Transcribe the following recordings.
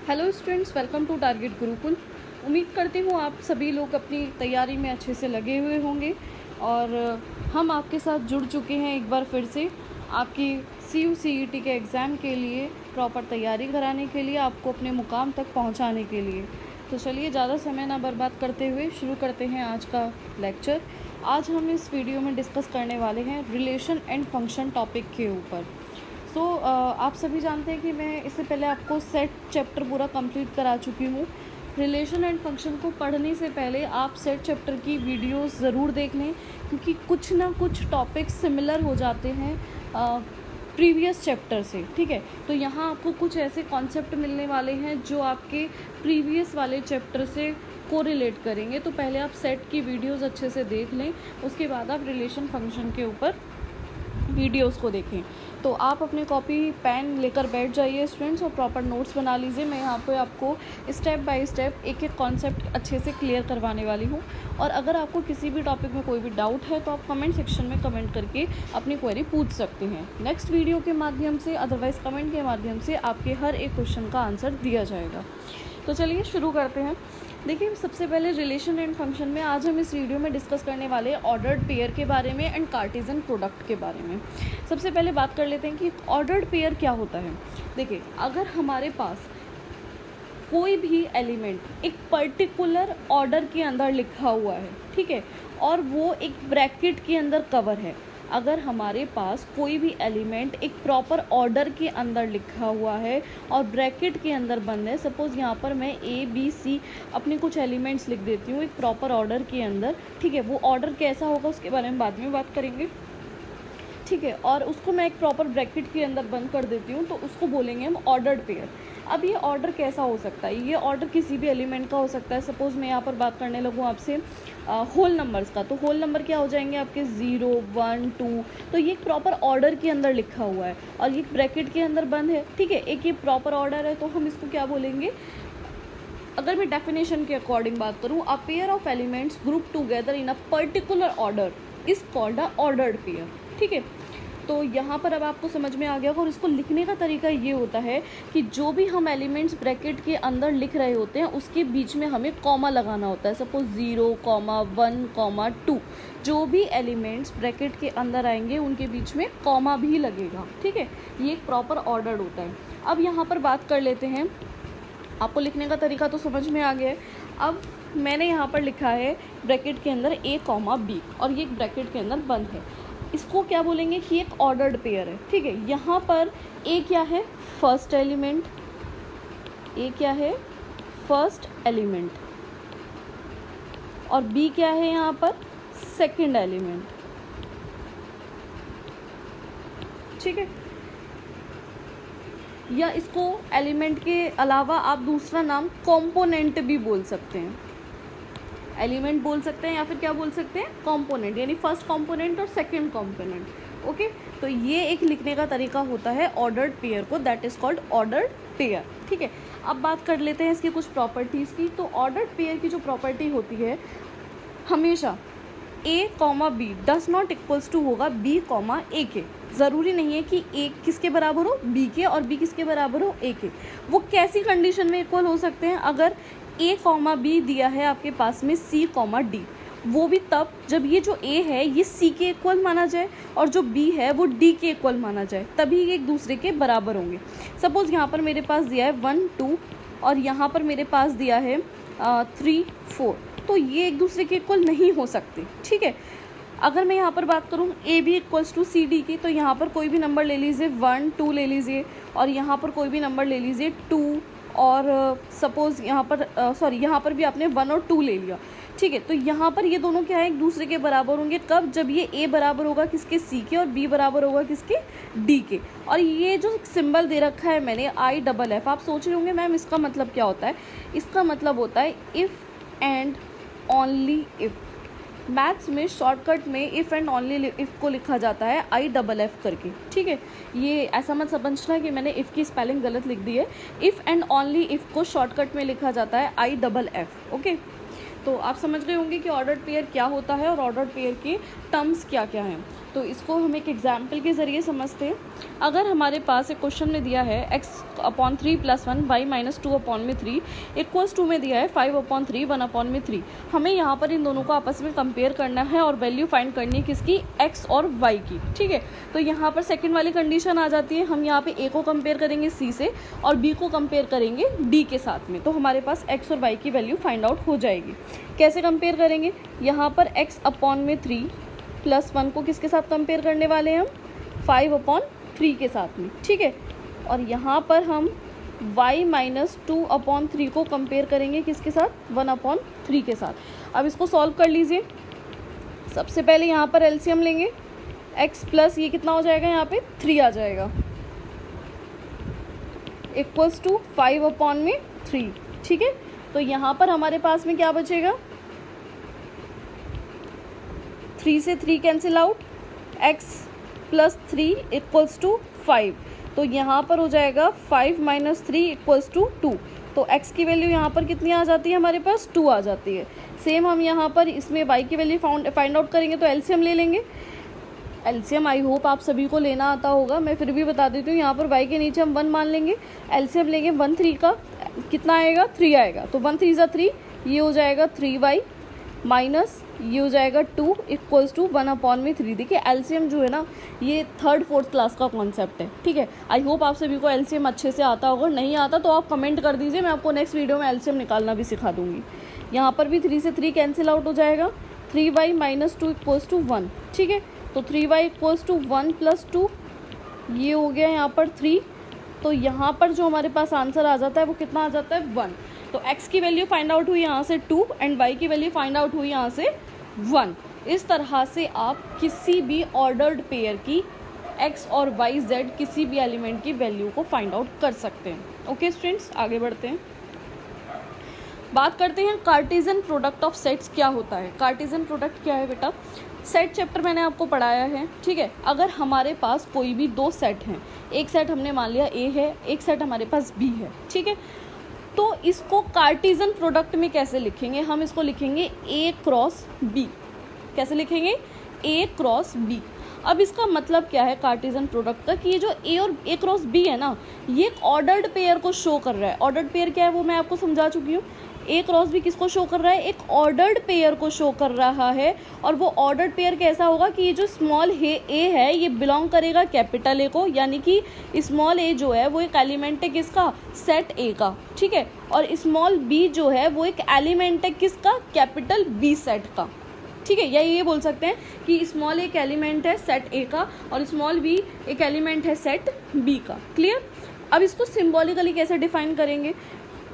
Hello students, welcome to Target Gurukul. उम्मीद करती हूँ आप सभी लोग अपनी तैयारी में अच्छे से लगे हुए होंगे और हम आपके साथ जुड़ चुके हैं एक बार फिर से आपकी CUCET के एग्ज़ाम के लिए प्रॉपर तैयारी कराने के लिए, आपको अपने मुकाम तक पहुँचाने के लिए। तो चलिए ज़्यादा समय ना बर्बाद करते हुए शुरू करते हैं आज का लेक्चर। आज हम इस वीडियो में डिस्कस करने वाले हैं रिलेशन एंड फंक्शन टॉपिक के ऊपर। आप सभी जानते हैं कि मैं इससे पहले आपको सेट चैप्टर पूरा कंप्लीट करा चुकी हूँ। रिलेशन एंड फंक्शन को पढ़ने से पहले आप सेट चैप्टर की वीडियोस ज़रूर देख लें, क्योंकि कुछ ना कुछ टॉपिक्स सिमिलर हो जाते हैं प्रीवियस चैप्टर से। ठीक है, तो यहाँ आपको कुछ ऐसे कॉन्सेप्ट मिलने वाले हैं जो आपके प्रीवियस वाले चैप्टर से को रिलेट करेंगे। तो पहले आप सेट की वीडियोस अच्छे से देख लें, उसके बाद आप रिलेशन फंक्शन के ऊपर वीडियोस को देखें। तो आप अपने कॉपी पेन लेकर बैठ जाइए स्टूडेंट्स और प्रॉपर नोट्स बना लीजिए। मैं यहाँ पे आपको स्टेप बाय स्टेप एक एक कॉन्सेप्ट अच्छे से क्लियर करवाने वाली हूँ। और अगर आपको किसी भी टॉपिक में कोई भी डाउट है तो आप कमेंट सेक्शन में कमेंट करके अपनी क्वेरी पूछ सकते हैं। नेक्स्ट वीडियो के माध्यम से, अदरवाइज़ कमेंट के माध्यम से आपके हर एक क्वेश्चन का आंसर दिया जाएगा। तो चलिए शुरू करते हैं। देखिए, सबसे पहले रिलेशन एंड फंक्शन में आज हम इस वीडियो में डिस्कस करने वाले हैं ऑर्डर्ड पेयर के बारे में एंड कार्टेशियन प्रोडक्ट के बारे में। सबसे पहले बात कर लेते हैं कि ऑर्डर्ड पेयर क्या होता है। देखिए, अगर हमारे पास कोई भी एलिमेंट एक पर्टिकुलर ऑर्डर के अंदर लिखा हुआ है, ठीक है, और वो एक ब्रैकेट के अंदर कवर है, अगर हमारे पास कोई भी एलिमेंट एक प्रॉपर ऑर्डर के अंदर लिखा हुआ है और ब्रैकेट के अंदर बंद है, सपोज़ यहाँ पर मैं ABC अपने कुछ एलिमेंट्स लिख देती हूँ एक प्रॉपर ऑर्डर के अंदर, ठीक है, वो ऑर्डर कैसा होगा उसके बारे में बाद में बात करेंगे, ठीक है, और उसको मैं एक प्रॉपर ब्रैकेट के अंदर बंद कर देती हूँ, तो उसको बोलेंगे हम ऑर्डर्ड पेयर। अब ये ऑर्डर कैसा हो सकता है? ये ऑर्डर किसी भी एलिमेंट का हो सकता है। सपोज़ मैं यहाँ पर बात करने लगूँ आपसे होल नंबर्स का, तो होल नंबर क्या हो जाएंगे आपके 0, 1, 2। तो ये एक प्रॉपर ऑर्डर के अंदर लिखा हुआ है और ये ब्रैकेट के अंदर बंद है, ठीक है, एक ये प्रॉपर ऑर्डर है, तो हम इसको क्या बोलेंगे? अगर मैं डेफिनेशन के अकॉर्डिंग बात करूँ, a pair of elements group together in a particular order is called a ordered pair. ठीक है, तो यहाँ पर अब आपको समझ में आ गया होगा। और इसको लिखने का तरीका ये होता है कि जो भी हम एलिमेंट्स ब्रैकेट के अंदर लिख रहे होते हैं उसके बीच में हमें कॉमा लगाना होता है। सपोज 0, 1, 2, जो भी एलिमेंट्स ब्रैकेट के अंदर आएंगे उनके बीच में कॉमा भी लगेगा। ठीक है, ये एक प्रॉपर ऑर्डर होता है। अब यहाँ पर बात कर लेते हैं, आपको लिखने का तरीका तो समझ में आ गया है। अब मैंने यहाँ पर लिखा है ब्रैकेट के अंदर A, B और ये एक ब्रैकेट के अंदर बंद है, इसको क्या बोलेंगे कि एक ऑर्डर्ड पेयर है। ठीक है, यहाँ पर A क्या है? First element. A क्या है? First element. और B क्या है यहाँ पर? Second element. ठीक है, या इसको एलिमेंट के अलावा आप दूसरा नाम कंपोनेंट भी बोल सकते हैं। एलिमेंट बोल सकते हैं या फिर क्या बोल सकते हैं? कंपोनेंट, यानी फर्स्ट कंपोनेंट और सेकंड कंपोनेंट। ओके, तो ये एक लिखने का तरीका होता है ऑर्डर्ड पेयर को, that is called ordered pair. ठीक है, अब बात कर लेते हैं इसकी कुछ प्रॉपर्टीज़ की। तो ऑर्डर्ड पेयर की जो प्रॉपर्टी होती है, हमेशा A, B does not equals to होगा B, A के। ज़रूरी नहीं है कि A किसके बराबर हो? B के, और B किसके बराबर हो? A के। वो कैसी कंडीशन में इक्वल हो सकते हैं? अगर A, B दिया है आपके पास में C, D, वो भी तब जब ये जो A है ये C के इक्वल माना जाए और जो B है वो D के इक्वल माना जाए, तभी ये एक दूसरे के बराबर होंगे। सपोज़ यहाँ पर मेरे पास दिया है 1, 2 और यहाँ पर मेरे पास दिया है 3, 4, तो ये एक दूसरे के इक्वल नहीं हो सकते। ठीक है, अगर मैं यहाँ पर बात करूँ AB इक्वल्स टू CD की, तो यहाँ पर कोई भी नंबर ले लीजिए, 1, 2 ले लीजिए, और यहाँ पर कोई भी नंबर ले लीजिए 2, और सपोज़ यहाँ पर यहाँ पर भी आपने 1 और 2 ले लिया। ठीक है, तो यहाँ पर ये दोनों क्या है? एक दूसरे के बराबर होंगे। कब? जब ये A बराबर होगा किसके? C के, और B बराबर होगा किसके? D के। और ये जो सिंबल दे रखा है मैंने IFF, आप सोच रहे होंगे मैम इसका मतलब क्या होता है? इसका मतलब होता है if and only if. Maths में शॉर्टकट में इफ़ एंड ओनली इफ़ को लिखा जाता है IFF करके। ठीक है, ये ऐसा मत समझना कि मैंने इफ़ की स्पेलिंग गलत लिख दी है। इफ़ एंड ओनली इफ़ को शॉर्टकट में लिखा जाता है IFF। ओके, तो आप समझ गए होंगे कि ऑर्डर्ड पेयर क्या होता है और ऑर्डर्ड पेयर के टर्म्स क्या क्या हैं। तो तो इसको हम एक एग्जाम्पल के ज़रिए समझते हैं। अगर हमारे पास एक क्वेश्चन में दिया है x/3 + 1 y - 2/3 इक्वल्स टू में दिया है 5/3 1/3। हमें यहाँ पर इन दोनों को आपस में कंपेयर करना है और वैल्यू फाइंड करनी है किसकी, x और y की। ठीक है, तो यहाँ पर सेकेंड वाली कंडीशन आ जाती है, हम यहाँ पे a को कंपेयर करेंगे c से और b को कंपेयर करेंगे d के साथ में, तो हमारे पास x और y की वैल्यू फाइंड आउट हो जाएगी। कैसे कंपेयर करेंगे, यहाँ पर x/3 + 1 को किसके साथ कंपेयर करने वाले हैं हम, 5/3 के साथ में। ठीक है, और यहाँ पर हम y - 2/3 को कंपेयर करेंगे किसके साथ, 1/3 के साथ। अब इसको सॉल्व कर लीजिए। सबसे पहले यहाँ पर एलसीएम लेंगे, x प्लस ये कितना हो जाएगा, यहाँ पे 3 आ जाएगा, इक्वल्स टू 5/3। ठीक है, तो यहाँ पर हमारे पास में क्या बचेगा, 3 से 3 cancel out, x + 3 equals to 5, तो यहाँ पर हो जाएगा 5 - 3 इक्वल्स टू 2। तो x की वैल्यू यहाँ पर कितनी आ जाती है, हमारे पास 2 आ जाती है। सेम हम यहाँ पर इसमें y की वैल्यू फाइंड आउट करेंगे, तो एलसीएम ले लेंगे। एलसीएम आई होप आप सभी को लेना आता होगा, मैं फिर भी बता देती हूँ। यहाँ पर y के नीचे हम 1 मान लेंगे, एलसीएम लेंगे 1 3 का, कितना आएगा, 3 आएगा, तो 1 3 = 3, ये हो जाएगा 3y माइनस ये हो जाएगा 2 इक्वल्स टू 1/3। देखिए एलसीएम जो है ना, ये 3rd 4th क्लास का कॉन्सेप्ट है। ठीक है, आई होप आप सभी को एलसीएम अच्छे से आता होगा, नहीं आता तो आप कमेंट कर दीजिए, मैं आपको नेक्स्ट वीडियो में एलसीएम निकालना भी सिखा दूंगी। यहाँ पर भी 3 से 3 कैंसिल आउट हो जाएगा, 3y - 2 इक्वल्स टू 1। ठीक है, तो 3y इक्वल्स टू 1 + 2, ये हो गया यहाँ पर 3। तो यहाँ पर जो हमारे पास आंसर आ जाता है वो कितना आ जाता है, 1। तो x की वैल्यू फाइंड आउट हुई यहाँ से 2 एंड y की वैल्यू फाइंड आउट हुई यहाँ से 1। इस तरह से आप किसी भी ऑर्डर्ड पेयर की x और y z किसी भी एलिमेंट की वैल्यू को फाइंड आउट कर सकते हैं। ओके स्टूडेंट्स, आगे बढ़ते हैं, बात करते हैं कार्टेशियन प्रोडक्ट ऑफ सेट्स क्या होता है। कार्टेशियन प्रोडक्ट क्या है बेटा, सेट चैप्टर मैंने आपको पढ़ाया है। ठीक है, अगर हमारे पास कोई भी 2 सेट हैं, एक सेट हमने मान लिया A है, एक सेट हमारे पास B है। ठीक है, तो इसको कार्टेशियन प्रोडक्ट में कैसे लिखेंगे, हम इसको लिखेंगे A क्रॉस B। कैसे लिखेंगे, A क्रॉस B। अब इसका मतलब क्या है कार्टेशियन प्रोडक्ट का, कि ये जो A और A क्रॉस B है ना, ये एक ऑर्डर्ड पेयर को शो कर रहा है। ऑर्डर्ड पेयर क्या है वो मैं आपको समझा चुकी हूँ। A क्रॉस B किसको शो कर रहा है, एक ऑर्डर्ड पेयर को शो कर रहा है। और वो ऑर्डर्ड पेयर कैसा होगा कि ये जो स्मॉल A है ये बिलोंग करेगा कैपिटल A को, यानी कि स्मॉल A जो है वो एक एलिमेंट है किसका, सेट A का। ठीक है, और स्मॉल B जो है वो एक एलिमेंट है किसका, कैपिटल B सेट का। ठीक है, या ये बोल सकते हैं कि स्मॉल एक एलिमेंट है सेट A का और स्मॉल b एक एलिमेंट है सेट B का। क्लियर। अब इसको सिंबॉलिकली कैसे डिफाइन करेंगे,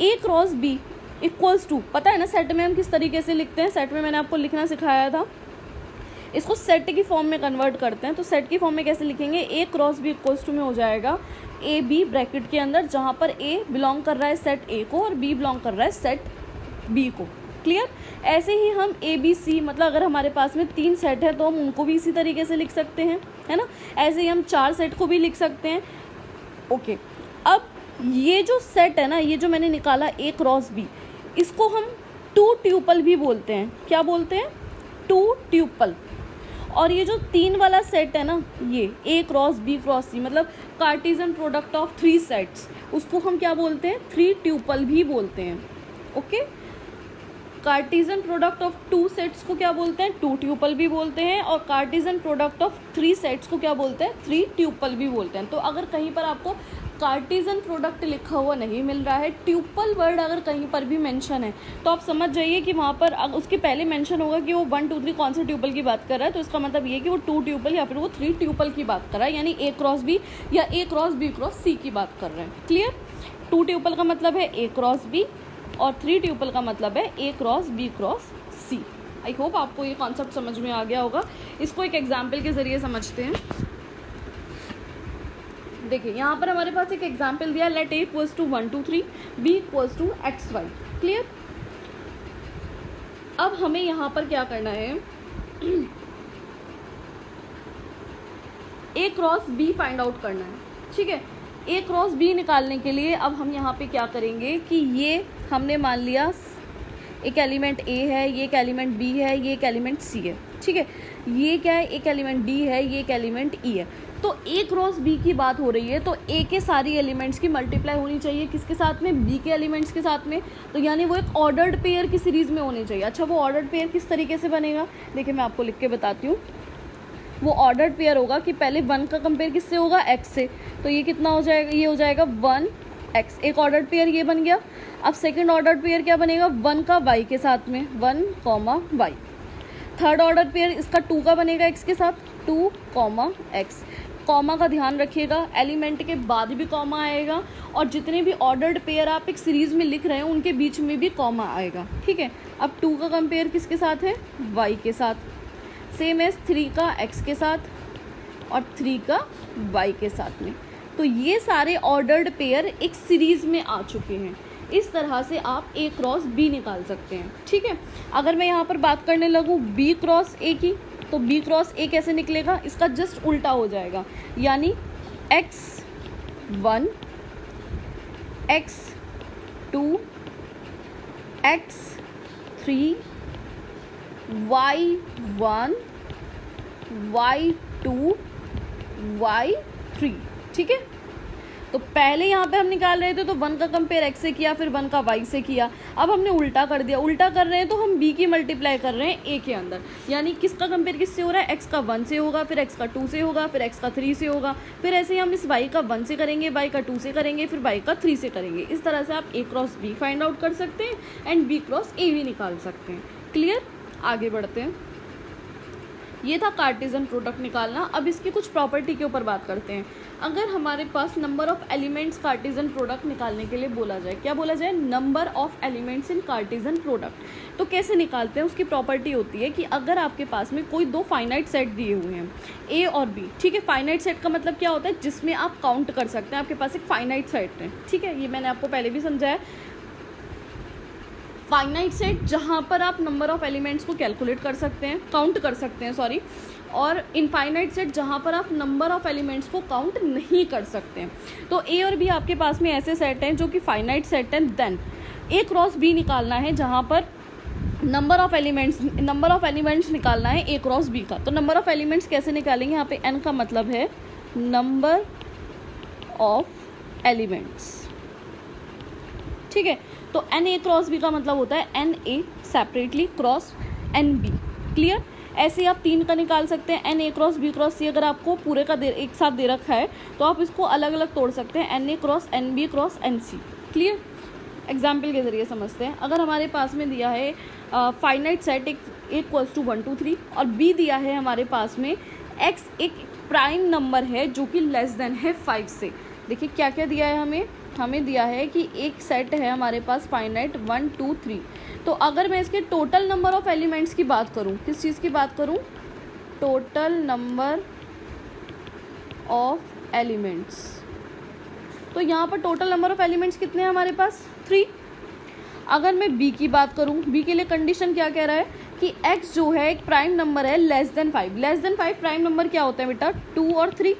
A cross B equals to, पता है ना सेट में हम किस तरीके से लिखते हैं, सेट में मैंने आपको लिखना सिखाया था। इसको सेट की फॉर्म में कन्वर्ट करते हैं, तो सेट की फॉर्म में कैसे लिखेंगे, A cross B equals to में हो जाएगा AB ब्रैकेट के अंदर, जहाँ पर A बिलोंग कर रहा है सेट A को और B बिलोंग कर रहा है सेट B को। क्लियर। ऐसे ही हम ABC, मतलब अगर हमारे पास में 3 सेट है तो हम उनको भी इसी तरीके से लिख सकते हैं, है ना। ऐसे ही हम 4 सेट को भी लिख सकते हैं। ओके, अब ये जो सेट है ना, ये जो मैंने निकाला A क्रॉस B, इसको हम 2 ट्यूपल भी बोलते हैं। क्या बोलते हैं, 2 ट्यूपल। और ये जो 3 वाला सेट है ना, ये A cross B cross C, मतलब कार्टेशियन प्रोडक्ट ऑफ 3 सेट्स, उसको हम क्या बोलते हैं, 3 ट्यूपल भी बोलते हैं। Okay, Cartesian product of 2 sets को क्या बोलते हैं, 2 ट्यूपल भी बोलते हैं, और कार्टेशियन प्रोडक्ट ऑफ 3 सेट्स को क्या बोलते हैं, 3 ट्यूपल भी बोलते हैं। तो अगर कहीं पर आपको कार्टेशियन प्रोडक्ट लिखा हुआ नहीं मिल रहा है, ट्यूपल वर्ड अगर कहीं पर भी मेंशन है, तो आप समझ जाइए कि वहाँ पर उसके पहले मेंशन होगा कि वो 1 2 3 कौन से ट्यूपल की बात कर रहा है। तो इसका मतलब ये कि वो 2 ट्यूपल या फिर वो 3 ट्यूपल की बात कर रहा है, यानी A क्रॉस B या A cross B cross C की बात कर रहे हैं। क्लियर। 2 ट्यूपल का मतलब है A क्रॉस B और 3 ट्यूपल का मतलब है A cross B cross C। I hope आपको ये कॉन्सेप्ट समझ में आ गया होगा। इसको एक एग्जाम्पल के जरिए समझते हैं। देखिए यहाँ पर हमारे पास एक एग्जाम्पल दिया, let A equals to 1 2 3 B equals to XY। Clear. अब हमें यहाँ पर क्या करना है, A cross B find out करना है। ठीक है, A क्रॉस B निकालने के लिए अब हम यहाँ पे क्या करेंगे कि ये हमने मान लिया एक एलिमेंट ए है, ये एक एलिमेंट बी है, ये एक एलिमेंट सी है, ठीक है। ये क्या है, एक एलिमेंट डी है, ये एक एलिमेंट ई है। तो ए क्रॉस बी की बात हो रही है, तो ए के सारी एलिमेंट्स की मल्टीप्लाई होनी चाहिए किसके साथ में, बी के एलिमेंट्स के साथ में। तो यानी वो एक ऑर्डर्ड पेयर की सीरीज़ में होने चाहिए। अच्छा, वो ऑर्डर्ड पेयर किस तरीके से बनेगा, देखिए मैं आपको लिख के बताती हूँ। वो ऑर्डर्ड पेयर होगा कि पहले 1 का कंपेयर किससे होगा, x से। तो ये कितना हो जाएगा, ये हो जाएगा 1x, एक ऑर्डर्ड पेयर ये बन गया। अब सेकंड ऑर्डर्ड पेयर क्या बनेगा, 1 का y के साथ में, 1, y। थर्ड ऑर्डर पेयर इसका 2 का बनेगा x के साथ, 2, x। कॉमा का ध्यान रखिएगा, एलिमेंट के बाद भी कॉमा आएगा, और जितने भी ऑर्डर्ड पेयर आप एक सीरीज़ में लिख रहे हैं उनके बीच में भी कॉमा आएगा, ठीक है। अब 2 का कंपेयर किसके साथ है, y के साथ। सेम एज 3 का x के साथ और 3 का y के साथ में। तो ये सारे ऑर्डर्ड पेयर एक सीरीज़ में आ चुके हैं। इस तरह से आप a क्रॉस b निकाल सकते हैं, ठीक है। अगर मैं यहाँ पर बात करने लगूँ b क्रॉस a की, तो b क्रॉस a कैसे निकलेगा, इसका जस्ट उल्टा हो जाएगा। यानी x1, x2, x3, y1, y2, y3, ठीक है। तो पहले यहाँ पे हम निकाल रहे थे तो 1 का कंपेयर x से किया, फिर 1 का y से किया। अब हमने उल्टा कर दिया, उल्टा कर रहे हैं तो हम b की मल्टीप्लाई कर रहे हैं a के अंदर। यानी किसका कंपेयर किससे हो रहा है, x का 1 से होगा, फिर x का 2 से होगा, फिर x का 3 से होगा, फिर ऐसे ही हम इस y का 1 से करेंगे, y का 2 से करेंगे, फिर y का 3 से करेंगे। इस तरह से आप a cross b find out कर सकते हैं एंड b क्रॉस a भी निकाल सकते हैं। क्लियर, आगे बढ़ते हैं। ये था कार्टेशियन प्रोडक्ट निकालना। अब इसकी कुछ प्रॉपर्टी के ऊपर बात करते हैं। अगर हमारे पास number of elements Cartesian product निकालने के लिए बोला जाए, क्या बोला जाए, number of elements in Cartesian product, तो कैसे निकालते हैं। उसकी प्रॉपर्टी होती है कि अगर आपके पास में कोई दो फाइनाइट सेट दिए हुए हैं ए और बी, ठीक है। फाइनाइट सेट का मतलब क्या होता है, जिसमें आप काउंट कर सकते हैं, आपके पास एक फाइनाइट सेट है, ठीक है। ये मैंने आपको पहले भी समझाया। फाइनाइट सेट जहाँ पर आप नंबर ऑफ एलिमेंट्स को कैलकुलेट कर सकते हैं, काउंट कर सकते हैं, सॉरी। और इनफाइनाइट सेट जहाँ पर आप नंबर ऑफ एलिमेंट्स को काउंट नहीं कर सकते हैं। तो ए और बी आपके पास में ऐसे सेट हैं जो कि फाइनाइट सेट हैं। देन ए क्रॉस बी निकालना है जहाँ पर नंबर ऑफ एलिमेंट्स निकालना है ए क्रॉस बी का। तो नंबर ऑफ एलिमेंट्स कैसे निकालेंगे, यहाँ पे एन का मतलब है नंबर ऑफ एलिमेंट्स, ठीक है। तो एन ए क्रॉस बी का मतलब होता है n A separately cross n B. Clear, ऐसे आप 3 का निकाल सकते हैं। N A cross B cross C अगर आपको पूरे का एक साथ दे रखा है तो आप इसको अलग अलग तोड़ सकते हैं, n A cross n B cross n C. Clear, example के जरिए समझते हैं। अगर हमारे पास में दिया है फाइनाइट सेट इक्वल्स टू 1 2 3 और बी दिया है हमारे पास में एक्स एक प्राइम नंबर है जो कि लेस देन है 5 से। देखिए क्या क्या दिया है हमें दिया है कि एक सेट है हमारे पास फाइनाइट 1 2 3। तो अगर मैं इसके टोटल नंबर ऑफ एलिमेंट्स की बात करूं, किस चीज़ की बात करूं, टोटल नंबर ऑफ एलिमेंट्स, तो यहाँ पर टोटल नंबर ऑफ एलिमेंट्स कितने हैं हमारे पास, 3। अगर मैं बी की बात करूं, बी के लिए कंडीशन क्या कह रहा है कि x जो है एक प्राइम नंबर है less than 5। Less than 5 prime number क्या होता है बेटा, 2 और 3।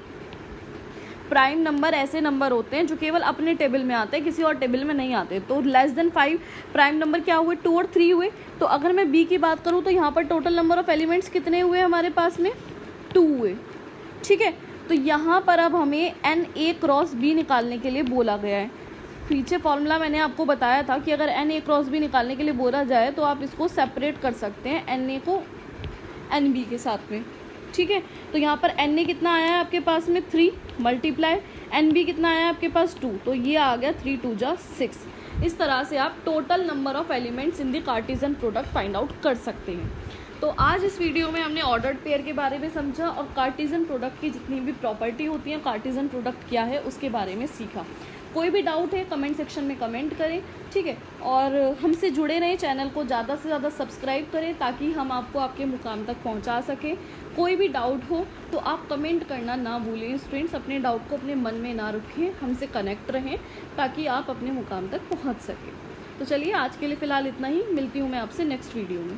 प्राइम नंबर ऐसे नंबर होते हैं जो केवल अपने टेबल में आते हैं, किसी और टेबल में नहीं आते। तो लेस देन 5 प्राइम नंबर क्या हुए, 2 और 3 हुए। तो अगर मैं बी की बात करूं तो यहाँ पर टोटल नंबर ऑफ एलिमेंट्स कितने हुए हमारे पास में, 2 हुए, ठीक है। तो यहाँ पर अब हमें एन ए क्रॉस बी निकालने के लिए बोला गया है। पीछे फॉर्मूला मैंने आपको बताया था कि अगर एन ए क्रॉस बी निकालने के लिए बोला जाए तो आप इसको सेपरेट कर सकते हैं एन ए को एन बी के साथ में, ठीक है। तो यहाँ पर एन ए कितना आया है आपके पास में 3 मल्टीप्लाई एन बी कितना आया है आपके पास 2, तो ये आ गया 3 2 जा 6। इस तरह से आप total number of elements in the Cartesian product find out कर सकते हैं। तो आज इस वीडियो में हमने ऑर्डर्ड पेयर के बारे में समझा और कार्टेशियन प्रोडक्ट की जितनी भी प्रॉपर्टी होती है, कार्टेशियन प्रोडक्ट क्या है उसके बारे में सीखा। कोई भी डाउट है कमेंट सेक्शन में कमेंट करें, ठीक है। और हमसे जुड़े रहें, चैनल को ज़्यादा से ज़्यादा सब्सक्राइब करें ताकि हम आपको आपके मुकाम तक पहुंचा सकें। कोई भी डाउट हो तो आप कमेंट करना ना भूलें फ्रेंड्स, अपने डाउट को अपने मन में ना रखें, हमसे कनेक्ट रहें ताकि आप अपने मुकाम तक पहुँच सकें। तो चलिए आज के लिए फ़िलहाल इतना ही, मिलती हूँ मैं आपसे नेक्स्ट वीडियो में।